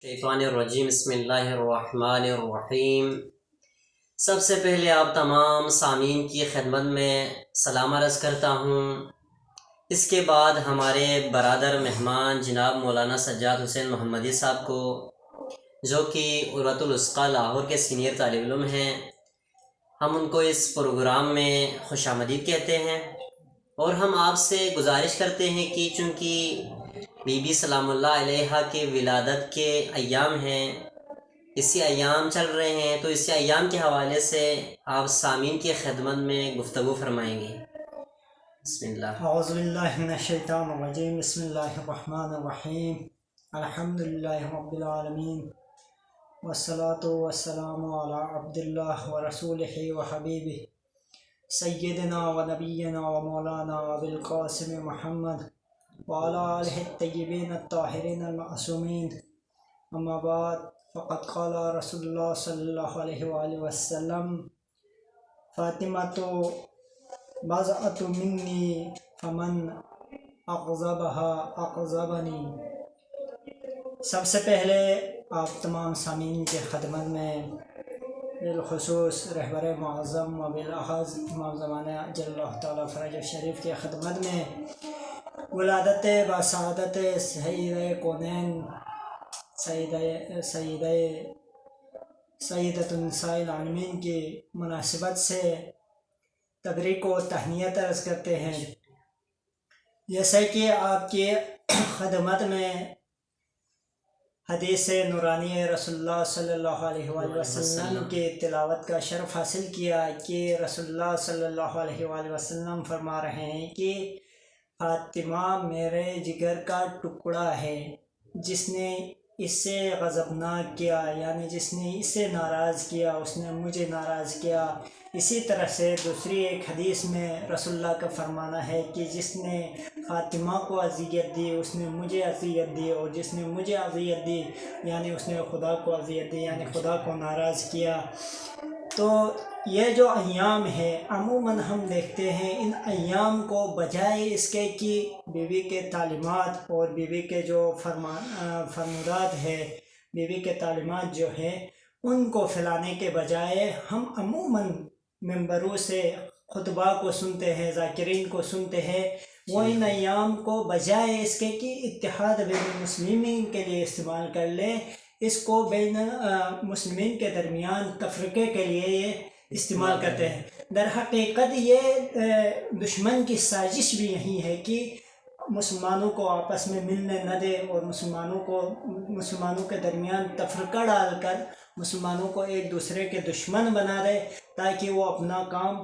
شیطان الرجیم بسم اللہ الرحمن الرحیم۔ سب سے پہلے آپ تمام سامعین کی خدمت میں سلام عرض کرتا ہوں۔ اس کے بعد ہمارے برادر مہمان جناب مولانا سجاد حسین محمدی صاحب کو، جو کہ عروۃ الوثقیٰ لاہور کے سینئر طالب علم ہیں، ہم ان کو اس پروگرام میں خوش آمدید کہتے ہیں، اور ہم آپ سے گزارش کرتے ہیں کہ چونکہ بی بی سلام اللہ علیہا کے ولادت کے ایام ہیں، اسی ایام چل رہے ہیں، تو اسی ایام کے حوالے سے آپ سامعین کی خدمت میں گفتگو فرمائیں گے۔ بسم اللہ۔ اعوذ باللہ من الشیطان الرجیم، بسم اللہ الرحمن الرحیم، الحمدللہ رب العالمین، والصلاة والسلام علی عبد اللہ ورسولہ وحبیبہ سیدنا و نبینا و مولانا ابی القاسم محمد وعلی آلہ الطیبین الطاہرین المعصومین، اما بعد فقد قال رسول اللہ صلی اللہ علیہ وآلہ وسلم: فاطمہ بضعۃ منی فمن اغضبہا اغضبنی۔ سب سے پہلے آپ تمام سامعین کے خدمت میں، بالخصوص رہبر معظم و بالاخص امام زمانہ اجل اللہ تعالیٰ فرج شریف کے خدمت میں ولادت بسعادت سید کونین سیدۃ النساء العالمین کی مناسبت سے تبریک و تہنیت عرض کرتے ہیں۔ جیسے کہ آپ کی خدمت میں حدیث نورانی رسول اللہ صلی اللہ علیہ وآلہ وسلم کی تلاوت کا شرف حاصل کیا کہ رسول اللہ صلی اللہ علیہ وآلہ وسلم فرما رہے ہیں کہ فاطمہ میرے جگر کا ٹکڑا ہے، جس نے اسے غضبناک کیا، یعنی جس نے اسے ناراض کیا اس نے مجھے ناراض کیا۔ اسی طرح سے دوسری ایک حدیث میں رسول اللہ کا فرمانا ہے کہ جس نے فاطمہ کو اذیت دی اس نے مجھے اذیت دی، اور جس نے مجھے اذیت دی یعنی اس نے خدا کو اذیت دی، یعنی خدا کو ناراض کیا۔ تو یہ جو ایام ہے عموماً ہم دیکھتے ہیں، ان ایام کو بجائے اس کے کہ بیوی کے تعلیمات اور بیوی کے جو فرمودات ہے، بیوی کے تعلیمات جو ہے ان کو پھیلانے کے بجائے ہم عموماً ممبروں سے خطبہ کو سنتے ہیں، ذاکرین کو سنتے ہیں، وہ ان ایام کو بجائے اس کے کہ اتحاد بین المسلمین کے لیے استعمال کر لیں، اس کو بین مسلمین کے درمیان تفرقے کے لیے یہ استعمال کرتے ہیں۔ در حقیقت یہ دشمن کی سازش بھی یہی ہے کہ مسلمانوں کو آپس میں ملنے نہ دے، اور مسلمانوں کے درمیان تفرقہ ڈال کر مسلمانوں کو ایک دوسرے کے دشمن بنا دے، تاکہ وہ اپنا کام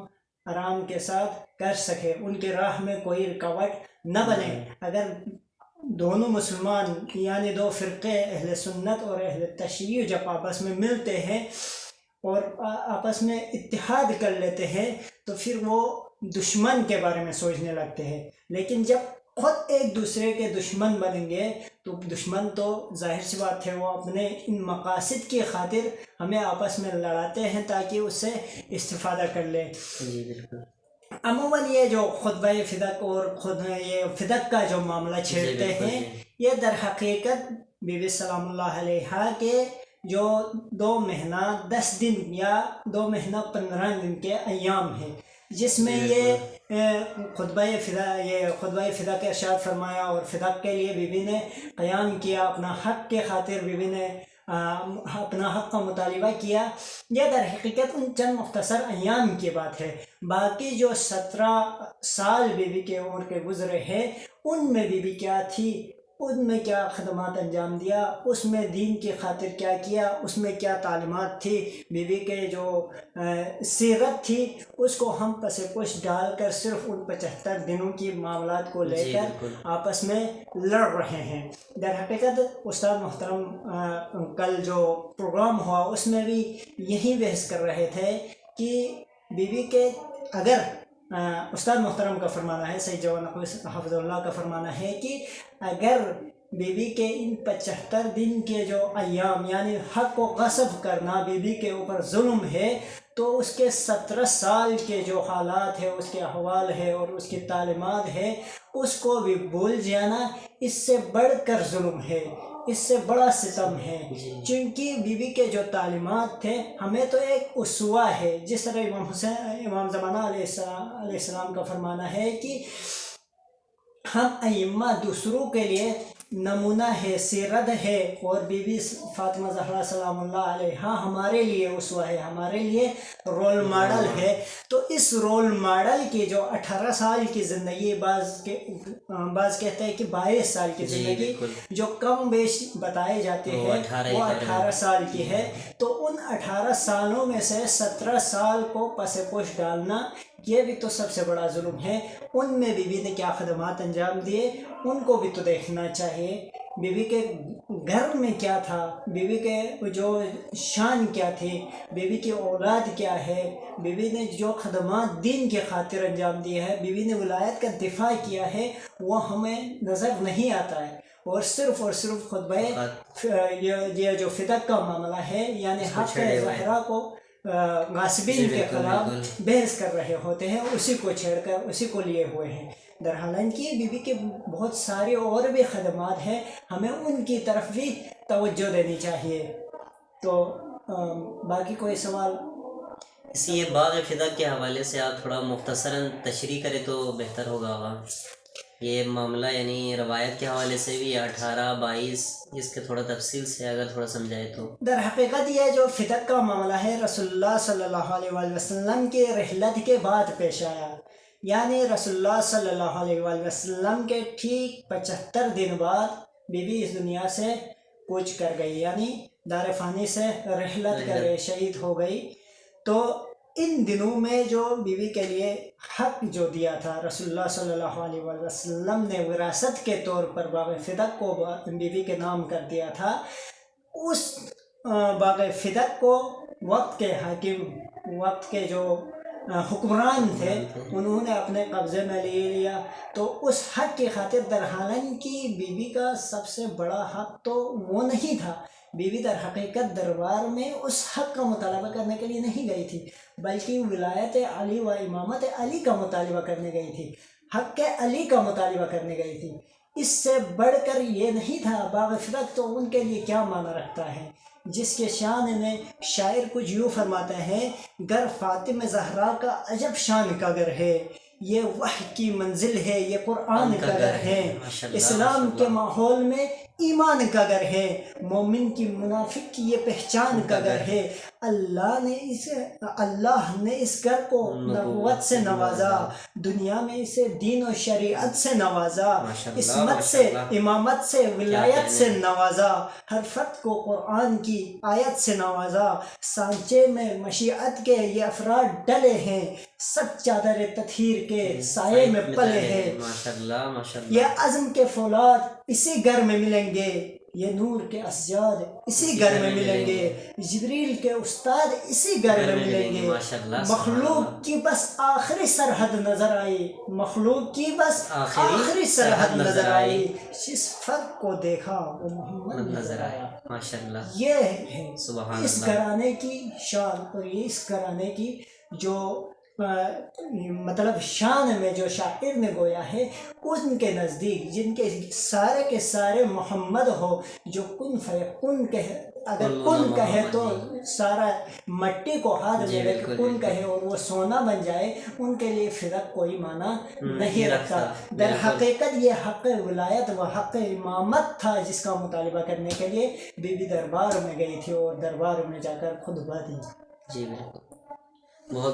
آرام کے ساتھ کر سکے، ان کے راہ میں کوئی رکاوٹ نہ بنے۔ اگر دونوں مسلمان یعنی دو فرقے اہل سنت اور اہل تشیع جب آپس میں ملتے ہیں اور آپس میں اتحاد کر لیتے ہیں تو پھر وہ دشمن کے بارے میں سوچنے لگتے ہیں، لیکن جب خود ایک دوسرے کے دشمن بنیں گے تو دشمن تو ظاہر سی بات ہے وہ اپنے ان مقاصد کی خاطر ہمیں آپس میں لڑاتے ہیں تاکہ اس سے استفادہ کر لیں۔ عموماً یہ جو خطبہ فدق اور یہ فدق کا جو معاملہ چھیڑتے ہیں، یہ در حقیقت بی بی سلام اللہ علیہا کے جو 2 مہینہ 10 دن یا 2 مہینہ 15 دن کے ایام ہیں، جس میں یہ خطبہ فدق کا ارشاد فرمایا، اور فدق کے لیے بی بی نے قیام کیا، اپنا حق کے خاطر بی بی نے اپنا حق کا مطالبہ کیا۔ یہ در حقیقت ان چند مختصر ایام کی بات ہے۔ باقی جو 17 سال بی بی کے عمر کے گزرے ہیں، ان میں بی بی کیا تھی، ان میں کیا خدمات انجام دیا، اس میں دین کی خاطر کیا کیا، اس میں کیا تعلیمات تھی، بی بی کے جو سیرت تھی اس کو ہم پس پش ڈال کر صرف ان 75 دنوں کی معاملات کو لے کر آپس میں لڑ رہے ہیں۔ در حقیقت استاد محترم کل جو پروگرام ہوا اس میں بھی یہی بحث کر رہے تھے کہ بی بی کے اگر استاد محترم کا فرمانا ہے، سید جوان حفظ اللہ کا فرمانا ہے کہ اگر بی بی کے ان 75 دن کے جو ایام یعنی حق کو غصب کرنا بی بی کے اوپر ظلم ہے، تو اس کے 17 سال کے جو حالات ہے، اس کے احوال ہے اور اس کی تعلیمات ہے، اس کو بھی بھول جانا اس سے بڑھ کر ظلم ہے۔ اس سے بڑا ستم ہے، جی چونکہ بیوی کے جو تعلیمات تھے ہمیں تو ایک اسوہ ہے، جس طرح امام زمانہ علیہ السلام کا فرمانا ہے کہ ہم ائمہ دوسروں کے لیے نمونہ ہے، سیرت ہے، اور بی بی فاطمہ زہرا سلام اللہ علیہا ہمارے لیے اسوہ ہے، ہمارے لیے رول ماڈل ہے۔ تو اس رول ماڈل کی جو 18 سال کی زندگی، بعض کہتے ہیں کہ 22 سال کی جی زندگی، بالکل، جو کم بیش بتائے جاتے وہ ہیں 18 وہ ہی کر 18 سال کی ہے۔ تو ان 18 سالوں میں سے 17 سال کو پس پوش ڈالنا، یہ بھی تو سب سے بڑا ظلم ہے۔ ان میں بیوی نے کیا خدمات انجام دیے ان کو بھی تو دیکھنا چاہیے، بیوی کے گھر میں کیا تھا، بیوی کے جو شان کیا تھی، بیوی کی اولاد کیا ہے، بیوی نے جو خدمات دین کی خاطر انجام دیے ہے، بیوی نے ولایت کا دفاع کیا ہے، وہ ہمیں نظر نہیں آتا ہے۔ اور صرف خطبہ یہ جو فدق کا معاملہ ہے، یعنی حق زہرا کو غاصبین کے خلاف بحث کر رہے ہوتے ہیں، اسی کو چھیڑ کر اسی کو لیے ہوئے ہیں۔ درحالانکہ بیوی کے بہت سارے اور بھی خدمات ہیں، ہمیں ان کی طرف بھی توجہ دینی چاہیے۔ تو باقی کوئی سوال؟ اس لیے باغ فدا کے حوالے سے آپ تھوڑا مختصراً تشریح کریں تو بہتر ہوگا۔ یہ معاملہ یعنی روایت کے حوالے سے بھی 18 22 اس کے تھوڑا تفصیل سے اگر تھوڑا سمجھائے تو۔ در حقیقت یہ جو فدق کا معاملہ ہے رسول اللہ صلی اللہ علیہ وآلہ وسلم کی رحلت کے بعد پیش آیا، یعنی رسول اللہ صلی اللہ علیہ وآلہ وسلم کے ٹھیک 75 دن بعد بی بی اس دنیا سے کوچ کر گئی، یعنی دار فانی سے رحلت کر گئی، شہید ہو گئی۔ تو ان دنوں میں جو بیوی کے لیے حق جو دیا تھا رسول اللہ صلی اللہ علیہ وآلہ وسلم نے وراثت کے طور پر باغ فدق کو بیوی کے نام کر دیا تھا، اس باغ فدق کو وقت کے حاکم، وقت کے جو حکمران تھے انہوں نے اپنے قبضے میں لے لیا۔ تو اس حق کی خاطر درحالانکہ بیوی کا سب سے بڑا حق تو وہ نہیں تھا، بیوی در حقیقت دربار میں اس حق کا مطالبہ کرنے کے لیے نہیں گئی تھی، بلکہ ولایت علی و امامت علی کا مطالبہ کرنے گئی تھی، حق علی کا مطالبہ کرنے گئی تھی۔ اس سے بڑھ کر یہ نہیں تھا۔ باغ فدق تو ان کے لیے کیا معنی رکھتا ہے، جس کے شان میں شاعر کچھ یوں فرماتا ہے: گر فاطمہ زہرا کا عجب شان کا گر ہے، یہ وحی کی منزل ہے، یہ قرآن کا گر ہے، اسلام کے ماحول میں ایمان کا گر ہے، مومن کی منافق کی یہ پہچان کا گر ہے۔ اللہ نے اس گھر کو نبوت سے نوازا، دنیا میں اسے دین و شریعت سے نوازا، عصمت سے، امامت سے، ولایت سے نوازا، ہر فرد کو قرآن کی آیت سے نوازا۔ سانچے میں مشیعت کے یہ افراد ڈلے ہیں، سب چادر تطہیر کے سائے میں پلے ہیں۔ یہ عزم کے فولاد اسی گھر میں ملیں گے، یہ نور کے اسجاد اسی گھر میں ملیں گے، جبریل کے استاد اسی گھر میں ملیں گے۔ مخلوق کی بس آخری سرحد نظر آئی، مخلوق کی بس آخری سرحد نظر آئی، جس فرق کو دیکھا وہ محمد نظر آیا۔ یہ ہے اس گھرانے کی شان، اور یہ اس گھرانے کی جو مطلب شان میں جو شاعر نے گویا ہے، ان کے نزدیک جن کے سارے محمد ہو، جو کن فیکن کہے، اگر کن کہے تو سارا مٹی کو ہاتھ میں لے کے کن کہے اور وہ سونا بن جائے، ان کے لیے فدق کوئی معنی نہیں رکھتا۔ در حقیقت یہ حق ولایت و حق امامت تھا جس کا مطالبہ کرنے کے لیے بی بی دربار میں گئی تھی اور دربار میں جا کر خطبہ دی۔ جی بالکل، بہت